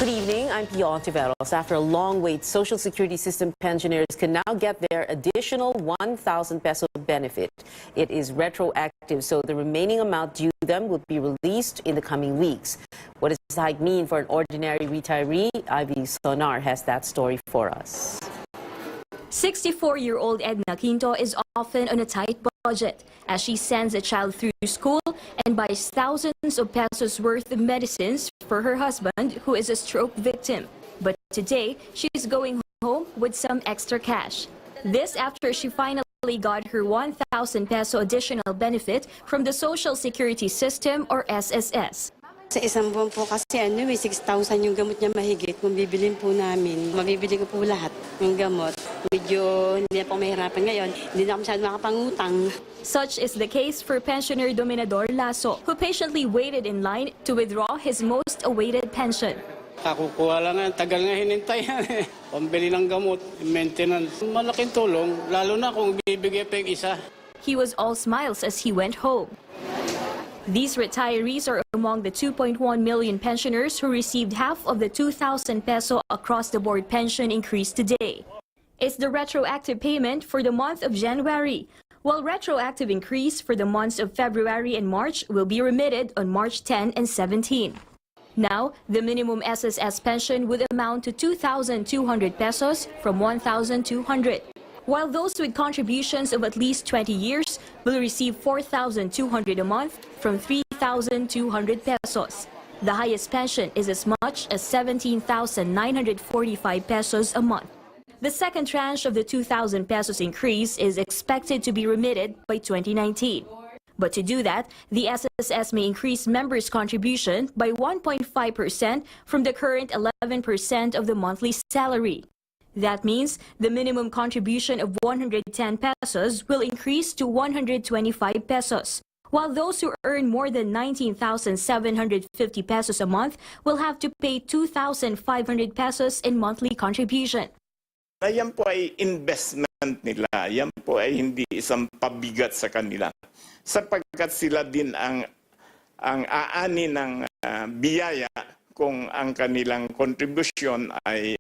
Good evening, I'm Pia Ontiveros. After a long wait, Social Security System pensioners can now get their additional 1,000 peso benefit. It is retroactive, so the remaining amount due them will be released in the coming weeks. What does this hike mean for an ordinary retiree? Ivy Sonar has that story for us. 64-year-old Edna Quinto is often on a tight budget as she sends a child through school and buys thousands of pesos worth of medicines for her husband, who is a stroke victim. But today, she's going home with some extra cash. This after she finally got her 1,000 peso additional benefit from the Social Security System or SSS. Sa isang buwan po kasi may 6,000 yung gamot niya mahigit. Kung bibilin po namin, mabibili ko po lahat ng gamot. Medyo hindi na po mahirapan ngayon. Hindi na ako masyadong makapangutang. Such is the case for pensioner Dominador Lasso, who patiently waited in line to withdraw his most awaited pension. Kakukuha lang nga, tagal nga hinintay yan eh. Pambili ng gamot, maintenance. Malaking tulong, lalo na kung bibigay pa yung isa. He was all smiles as he went home. These retirees are among the 2.1 million pensioners who received half of the 2,000 peso across-the-board pension increase today. It's the retroactive payment for the month of January, while retroactive increase for the months of February and March will be remitted on March 10 and 17. Now, the minimum SSS pension would amount to 2,200 pesos from 1,200. While those with contributions of at least 20 years will receive 4,200 a month from 3,200 pesos. The highest pension is as much as 17,945 pesos a month. The second tranche of the 2,000 pesos increase is expected to be remitted by 2019. But to do that, the SSS may increase members' contribution by 1.5% from the current 11% of the monthly salary. That means the minimum contribution of 110 pesos will increase to 125 pesos, while those who earn more than 19,750 pesos a month will have to pay 2,500 pesos in monthly contribution. Yan po ay investment nila. Yan po ay hindi isang pabigat sa kanila. Sapagkat sila din ang aani ng biyaya kung ang kanilang kontribusyon ay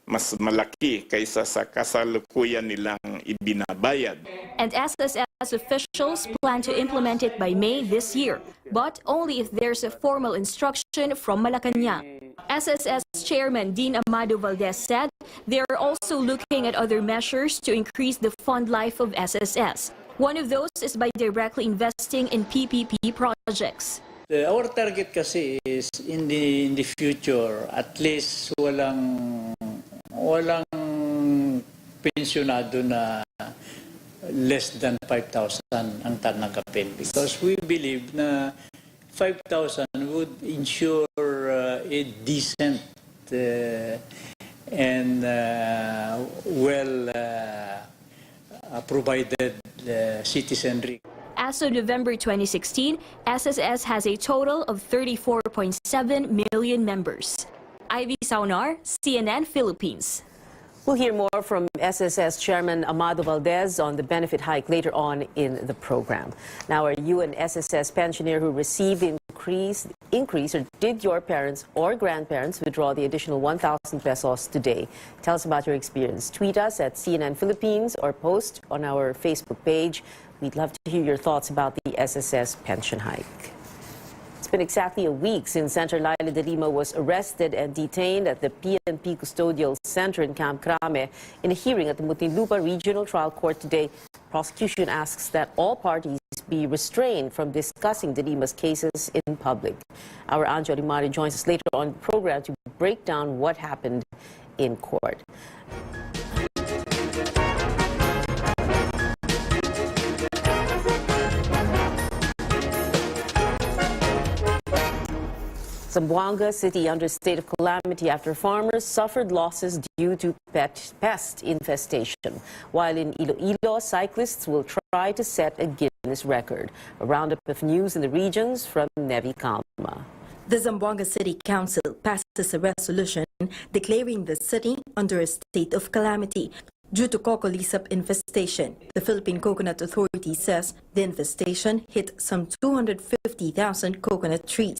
mas malaki kaysa sa kasalukuyan nilang ibinabayad. And SSS officials plan to implement it by May this year, but only if there's a formal instruction from Malacanang. SSS Chairman Dean Amado Valdez said they are also looking at other measures to increase the fund life of SSS. One of those is by directly investing in PPP projects. Our target kasi is in the future, at least walang pensionado na less than 5,000 ang tanggapin, because we believe na 5,000 would ensure a decent and provided citizenry. As of November 2016, SSS has a total of 34.7 million members. Ivy Sonar, CNN Philippines. We'll hear more from SSS Chairman Amado Valdez on the benefit hike later on in the program. Now, are you an SSS pensioner who received the increase, or did your parents or grandparents withdraw the additional 1,000 pesos today? Tell us about your experience. Tweet us at CNN Philippines or post on our Facebook page. We'd love to hear your thoughts about the SSS pension hike. It's been exactly a week since Senator Laila de Lima was arrested and detained at the PNP Custodial Center in Camp Crame. In a hearing at the Muntinlupa Regional Trial Court today, prosecution asks that all parties be restrained from discussing de Lima's cases in public. Our Anjo Rimari joins us later on the program to break down what happened in court. Zamboanga City under state of calamity after farmers suffered losses due to pest infestation. While in Iloilo, cyclists will try to set a Guinness record. A roundup of news in the regions from Nevi Calma. The Zamboanga City Council passes a resolution declaring the city under a state of calamity due to cocolisap infestation. The Philippine Coconut Authority says the infestation hit some 250,000 coconut trees.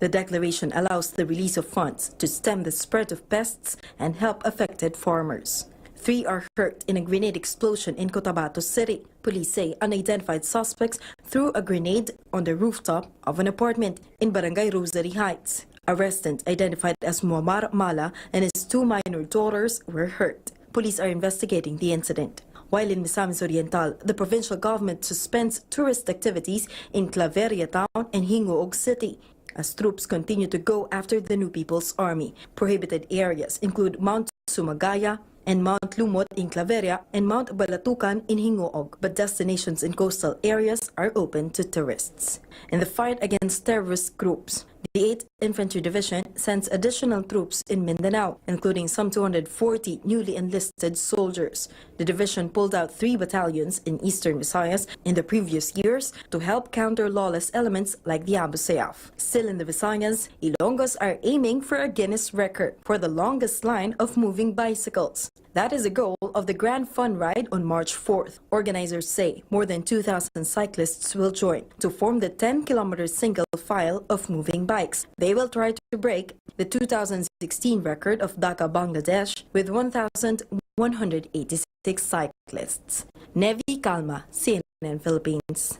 The declaration allows the release of funds to stem the spread of pests and help affected farmers. 3 are hurt in a grenade explosion in Cotabato City. Police say unidentified suspects threw a grenade on the rooftop of an apartment in Barangay Rosary Heights. A resident identified as Muammar Mala and his 2 minor daughters were hurt. Police are investigating the incident. While in Misamis Oriental, the provincial government suspends tourist activities in Claveria Town and Hingoog City as troops continue to go after the New People's Army. Prohibited areas include Mount Sumagaya and Mount Lumot in Claveria and Mount Balatucan in Hingoog, but destinations in coastal areas are open to tourists. In the fight against terrorist groups, the 8th Infantry Division sends additional troops in Mindanao, including some 240 newly enlisted soldiers. The division pulled out 3 battalions in eastern Visayas in the previous years to help counter lawless elements like the Abu Sayyaf. Still in the Visayas, Ilonggos are aiming for a Guinness record for the longest line of moving bicycles. That is the goal of the Grand Fun Ride on March 4th. Organizers say more than 2,000 cyclists will join to form the 10-kilometer single file of moving bikes. They will try to break the 2016 record of Dhaka, Bangladesh, with 1,186 cyclists. Nevi Kalma, CNN Philippines.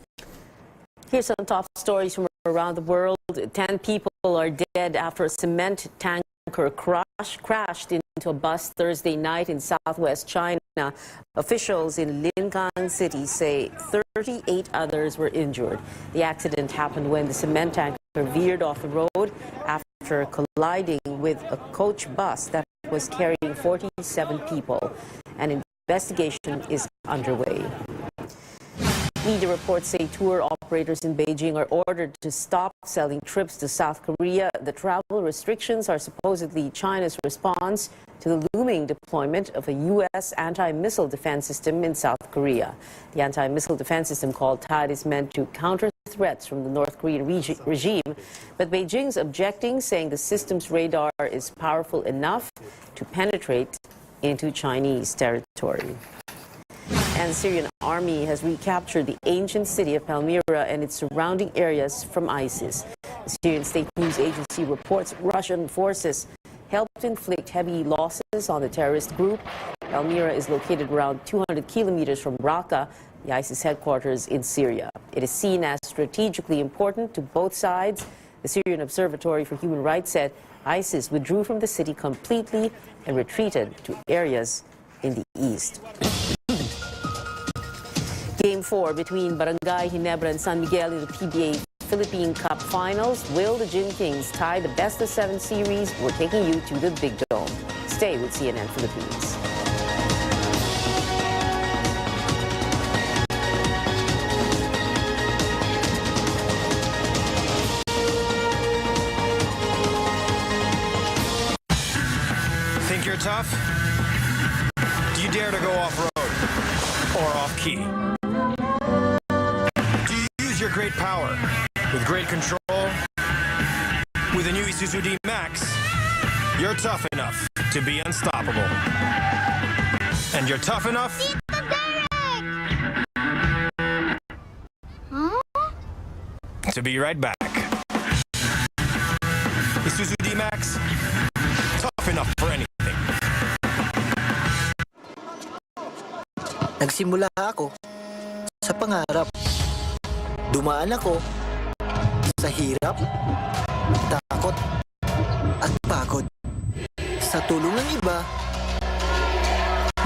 Here's some top stories from around the world. 10 people are dead after a cement tanker crashed into a bus Thursday night in southwest China. Officials in Lingang City say 38 others were injured. The accident happened when the cement tanker veered off the road after colliding with a coach bus that was carrying 47 people. An investigation is underway. Media reports say tour operators in Beijing are ordered to stop selling trips to South Korea. The travel restrictions are supposedly China's response to the looming deployment of a U.S. anti-missile defense system in South Korea. The anti-missile defense system called THAAD is meant to counter threats from the North Korean regime, but Beijing's objecting, saying the system's radar is powerful enough to penetrate into Chinese territory. And the Syrian army has recaptured the ancient city of Palmyra and its surrounding areas from ISIS. The Syrian state news agency reports Russian forces helped inflict heavy losses on the terrorist group. Palmyra is located around 200 kilometers from Raqqa, the ISIS headquarters in Syria. It is seen as strategically important to both sides. The Syrian Observatory for Human Rights said ISIS withdrew from the city completely and retreated to areas in the east. Game 4 between Barangay Ginebra and San Miguel in the PBA Philippine Cup Finals. Will the Gin Kings tie the best-of-7 series? We're taking you to the Big Dome. Stay with CNN Philippines. Think you're tough? Do you dare to go off-road or off-key? Your great power with great control. With the new Isuzu D-Max, you're tough enough to be unstoppable. And you're tough enough to be right back. Isuzu D-Max, tough enough for anything. Nagsimula ako sa pangarap. Dumaan ako sa hirap, takot, at pagod. Sa tulong ng iba,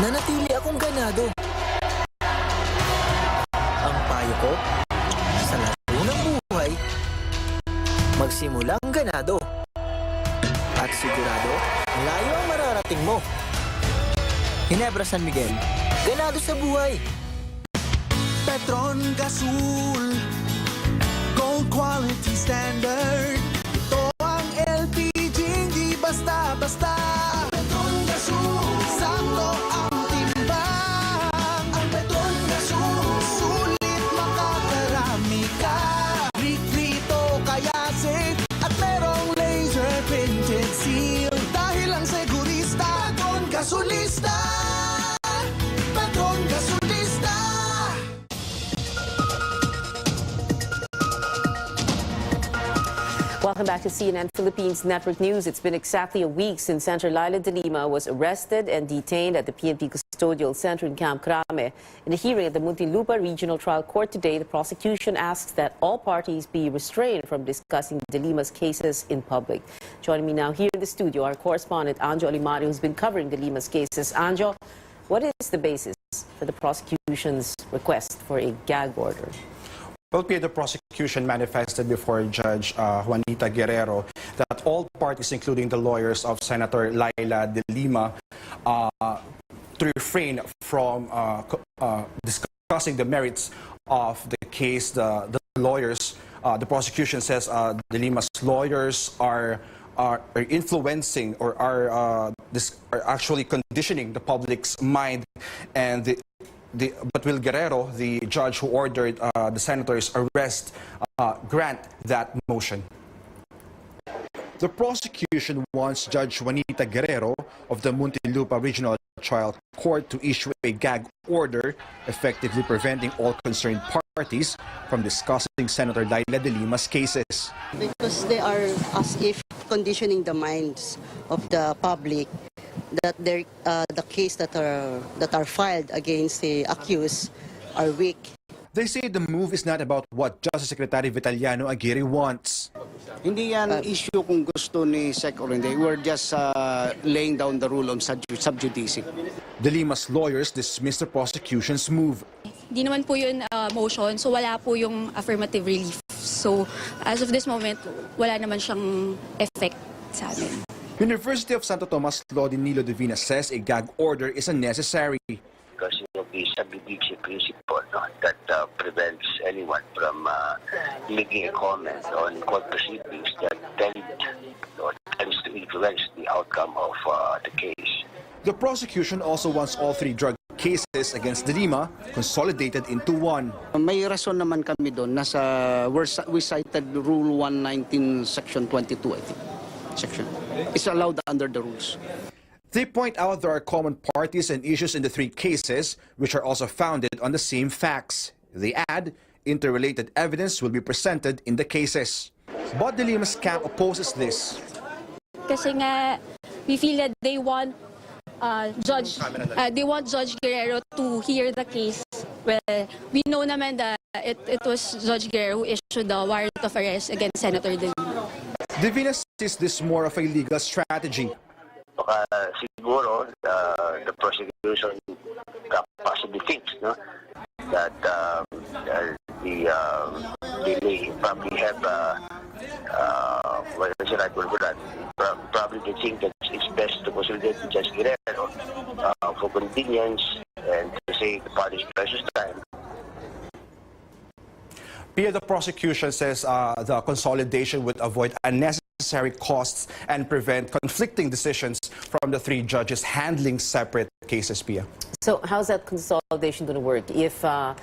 nanatili akong ganado. Ang payo ko, sa laro ng buhay, magsimulang ganado. At sigurado, layo ang mararating mo. Ginebra San Miguel, ganado sa buhay. Petron Gasol, Gold Quality Standard. Ito ang LPG, hindi basta-basta. Petron Gasol, sakto ang timbang. Ang Petron Gasol, sulit makakarami ka. Likrito kaya safe at merong laser printed seal. Dahil ang segurista, Petron Gasolista. Petron Gasolista. Welcome back to CNN Philippines Network News. It's been exactly a week since Senator Laila de Lima was arrested and detained at the PNP Custodial Center in Camp Crame. In a hearing at the Muntinlupa Regional Trial Court today, the prosecution asks that all parties be restrained from discussing de Lima's cases in public. Joining me now here in the studio, our correspondent Anjo Alimario, who's been covering de Lima's cases. Anjo, what is the basis for the prosecution's request for a gag order? Well, the prosecution manifested before Judge Juanita Guerrero that all parties, including the lawyers of Senator Laila de Lima, to refrain from discussing the merits of the case. The lawyers, the prosecution says de Lima's lawyers are influencing or are actually conditioning the public's mind, and but Will Guerrero, the judge who ordered the senator's arrest, grant that motion. The prosecution wants Judge Juanita Guerrero of the Muntinlupa Regional Trial Court to issue a gag order, effectively preventing all concerned parties from discussing Senator Laila de Lima's cases. Because they are as if conditioning the minds of the public that the case that are filed against the accused are weak. They say the move is not about what Justice Secretary Vitaliano Aguirre wants. Hindi yan issue kung gusto ni Sec or hindi. We're just laying down the rule on sub judice. De Lima's lawyers dismissed the prosecution's move. Di naman po yun motion, so wala po yung affirmative relief. So as of this moment, wala naman siyang effect sa amin. University of Santo Tomas Law Nilo Divina says a gag order is unnecessary. Because of the sub judice principle that prevents anyone from making a comment on court proceedings that tends to influence the outcome of the case. The prosecution also wants all three drug cases against de Lima consolidated into one. May rason naman kami doon. We cited Rule 119, Section 22, I think. It's allowed under the rules. They point out there are common parties and issues in the three cases, which are also founded on the same facts. They add, interrelated evidence will be presented in the cases. But de Lima's camp opposes this. Kasi nga, we feel that they want Judge Guerrero to hear the case. Well, we know naman that it was Judge Guerrero who issued the warrant of arrest against Senator de Lima. Divina sees this more of a legal strategy. Siguro, the prosecution possibly thinks that they probably have what is the right word for that? Probably they think that it's best to consolidate with Judge Guerrero for convenience and to save the party's precious time. The prosecution says the consolidation would avoid unnecessary costs and prevent conflicting decisions from the three judges handling separate cases, Pia. So how's that consolidation going to work? If the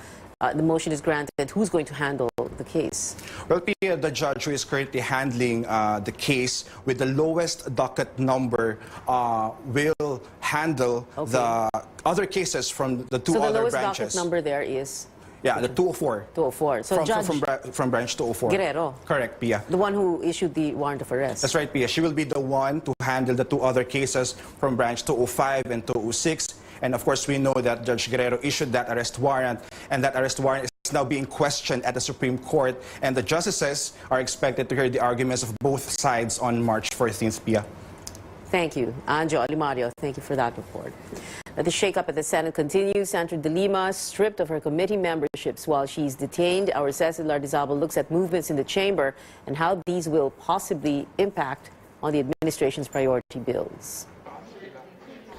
motion is granted, who's going to handle the case? Well, Pia, the judge who is currently handling the case with the lowest docket number will handle the other cases from the two other branches. So the lowest docket number there is? Yeah, the 204. 204. So from branch 204. Guerrero. Correct, Pia. The one who issued the warrant of arrest. That's right, Pia. She will be the one to handle the two other cases from branch 205 and 206. And of course, we know that Judge Guerrero issued that arrest warrant, and that arrest warrant is now being questioned at the Supreme Court. And the justices are expected to hear the arguments of both sides on March 14th, Pia. Thank you. Anjo Alimario, thank you for that report. Now, the shakeup at the Senate continues. Senator de Lima stripped of her committee memberships while she's detained. Our Cecil Lardizabal looks at movements in the chamber and how these will possibly impact on the administration's priority bills.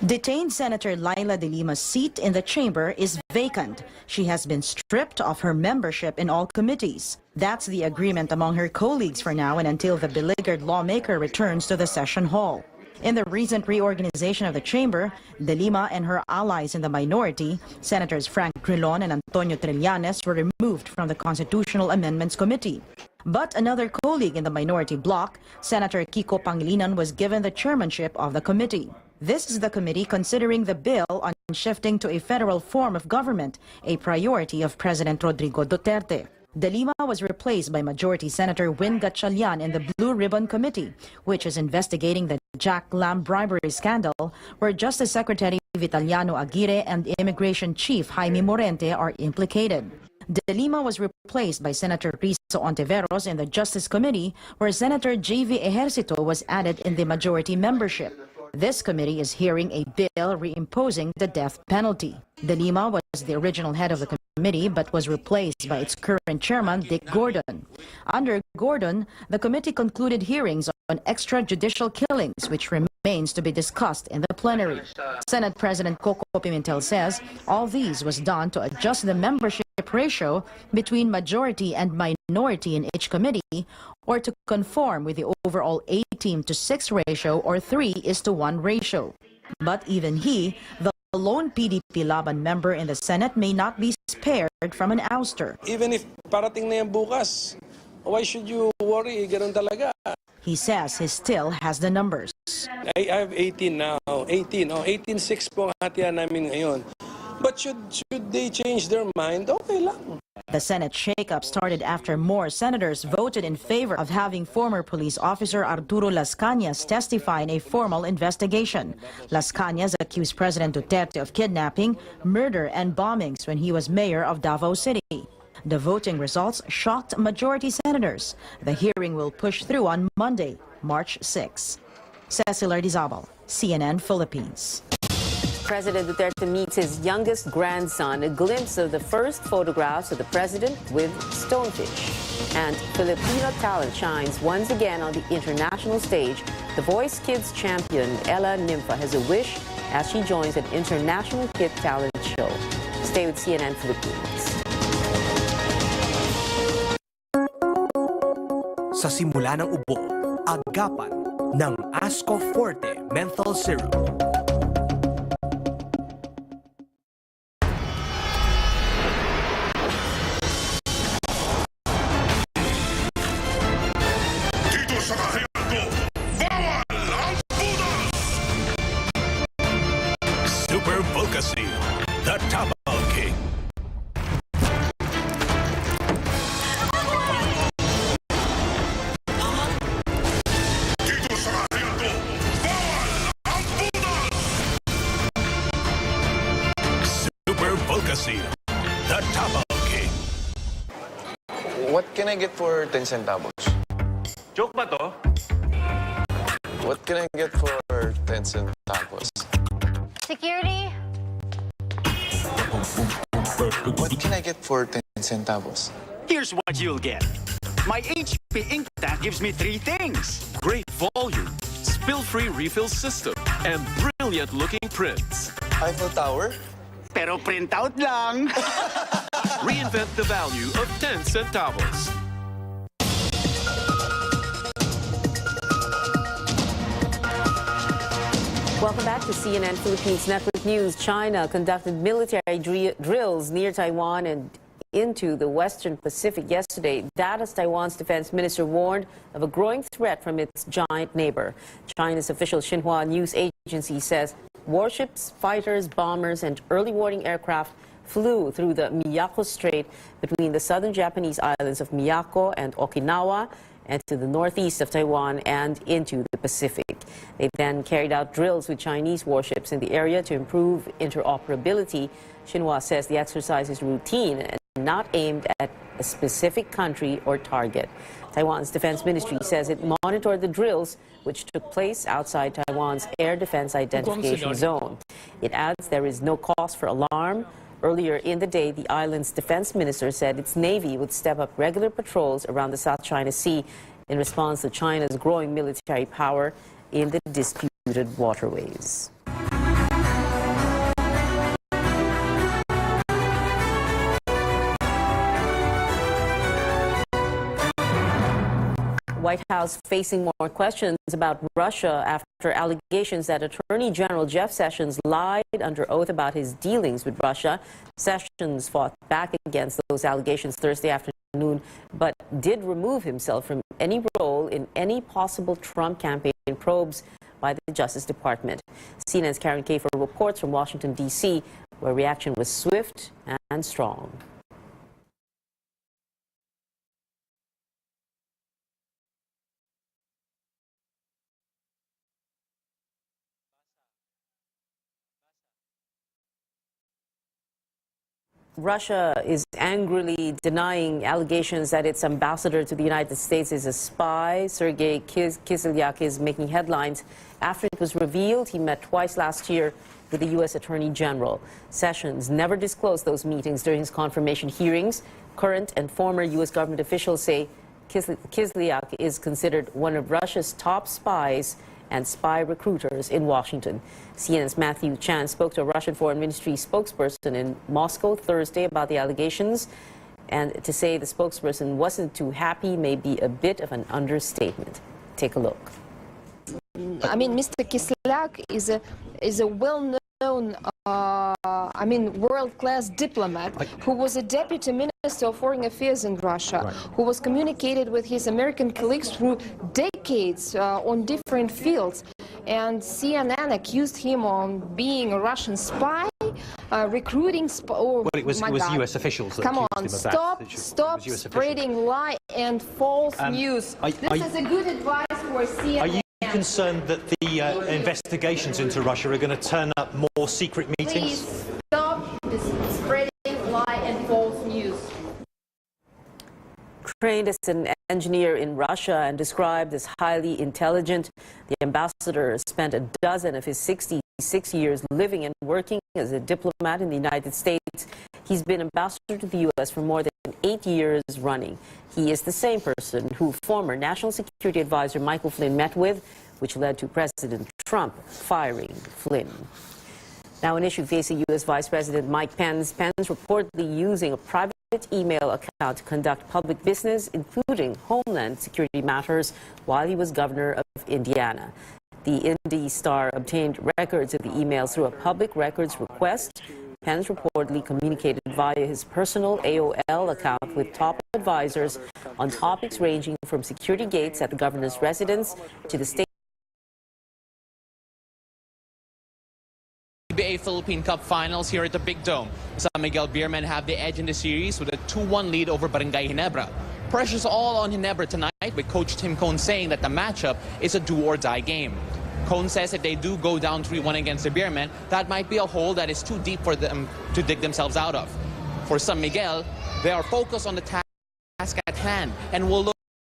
Detained Senator Laila de Lima's seat in the chamber is vacant. She has been stripped of her membership in all committees. That's the agreement among her colleagues for now and until the beleaguered lawmaker returns to the session hall. In the recent reorganization of the chamber, de Lima and her allies in the minority, Senators Frank Grilon and Antonio Trillanes, were removed from the Constitutional Amendments Committee. But another colleague in the minority bloc, Senator Kiko Pangilinan, was given the chairmanship of the committee. This is the committee considering the bill on shifting to a federal form of government, a priority of President Rodrigo Duterte. De Lima was replaced by Majority Senator Win Gatchalian in the Blue Ribbon Committee, which is investigating the Jack Lam bribery scandal, where Justice Secretary Vitaliano Aguirre and Immigration Chief Jaime Morente are implicated. De Lima was replaced by Senator Rizzo Ontiveros in the Justice Committee, where Senator J.V. Ejercito was added in the majority membership. This committee is hearing a bill reimposing the death penalty. De Lima was the original head of the committee but was replaced by its current chairman, Dick Gordon. Under Gordon, the committee concluded hearings on extrajudicial killings, which remains to be discussed in the plenary. Senate President Coco Pimentel says all these was done to adjust the membership ratio between majority and minority in each committee, or to conform with the overall 18-to-6 ratio or 3:1 ratio. But even he, the lone PDP Laban member in the Senate, may not be spared from an ouster. Even if parating na yan bukas, why should you worry? Ganun talaga. He says he still has the numbers. I have 18 now. 18.6 po ang hatian namin ngayon. But should they change their mind? Okay lang. The Senate shakeup started after more senators voted in favor of having former police officer Arturo Las Cañas testify in a formal investigation. Las Cañas accused President Duterte of kidnapping, murder, and bombings when he was mayor of Davao City. The voting results shocked majority senators. The hearing will push through on Monday, March 6. Cecil Ardizabal, CNN Philippines. President Duterte meets his youngest grandson, a glimpse of the first photographs of the president with stonefish. And Filipino talent shines once again on the international stage. The Voice Kids champion Ella Nympha has a wish as she joins an international kid talent show. Stay with CNN Philippines. Sa simula ng ubo, agapan ng Asco Forte Menthol Syrup. Super Volcasil, the Tapal King. Super Volcasil, the Tapal King. What can I get for 10 centavos? Joke ba to? What can I get for 10 centavos? Security? What can I get for 10 centavos? Here's what you'll get. My HP ink tank gives me 3 things. Great volume, spill-free refill system, and brilliant-looking prints. Eiffel Tower? Pero printout lang. Reinvent the value of 10 centavos. Welcome back to CNN Philippines Network News. China conducted military drills near Taiwan and into the Western Pacific yesterday. That as Taiwan's defense minister warned of a growing threat from its giant neighbor. China's official Xinhua news agency says warships, fighters, bombers, and early warning aircraft flew through the Miyako Strait between the southern Japanese islands of Miyako and Okinawa and to the northeast of Taiwan and into the Pacific. They then carried out drills with Chinese warships in the area to improve interoperability. Xinhua says the exercise is routine and not aimed at a specific country or target. Taiwan's defense ministry says it monitored the drills, which took place outside Taiwan's air defense identification zone. It adds there is no cause for alarm. Earlier in the day, the island's defense minister said its navy would step up regular patrols around the South China Sea in response to China's growing military power in the disputed waterways. White House facing more questions about Russia after allegations that Attorney General Jeff Sessions lied under oath about his dealings with Russia. Sessions fought back against those allegations Thursday afternoon, but did remove himself from any role in any possible Trump campaign probes by the Justice Department. CNN's Karen Kafer reports from Washington, D.C., where reaction was swift and strong. Russia is angrily denying allegations that its ambassador to the United States is a spy. Sergei Kislyak is making headlines after it was revealed he met twice last year with the U.S. Attorney General. Sessions never disclosed those meetings during his confirmation hearings. Current and former U.S. government officials say Kislyak is considered one of Russia's top spies and spy recruiters in Washington. CNN's Matthew Chan spoke to a Russian Foreign Ministry spokesperson in Moscow Thursday about the allegations, and to say the spokesperson wasn't too happy may be a bit of an understatement. Take a look. I mean, Mr. Kislyak is a well-known, world-class diplomat who was a deputy minister of foreign affairs in Russia, who was communicated with his American colleagues through decades on different fields. And CNN accused him of being a Russian spy, recruiting. Well, it was U.S. officials that Come on, accused him of that. stop spreading lie and false news. This is a good advice for CNN. Are you concerned that the investigations into Russia are going to turn up more secret meetings? Please stop spreading lie and false news. Trained as an engineer in Russia and described as highly intelligent, the ambassador spent a dozen of his 66 years living and working as a diplomat in the United States. He's been ambassador to the U.S. for more than 8 years running. He is the same person who former National Security Advisor Michael Flynn met with, which led to President Trump firing Flynn. Now, an issue facing U.S. Vice President Mike Pence. Pence reportedly using a private email account to conduct public business, including Homeland Security matters, while he was governor of Indiana. The Indy Star obtained records of the emails through a public records request. Pence reportedly communicated via his personal AOL account with top advisors on topics ranging from security gates at the governor's residence to the state. PBA Philippine Cup Finals here at the Big Dome. San Miguel Beermen have the edge in the series with a 2-1 lead over Barangay Ginebra. Pressure's all on Ginebra tonight, with Coach Tim Cone saying that the matchup is a do-or-die game. Cone says if they do go down 3-1 against the Beermen, that might be a hole that is too deep for them to dig themselves out of. For San Miguel, they are focused on the task at hand and will look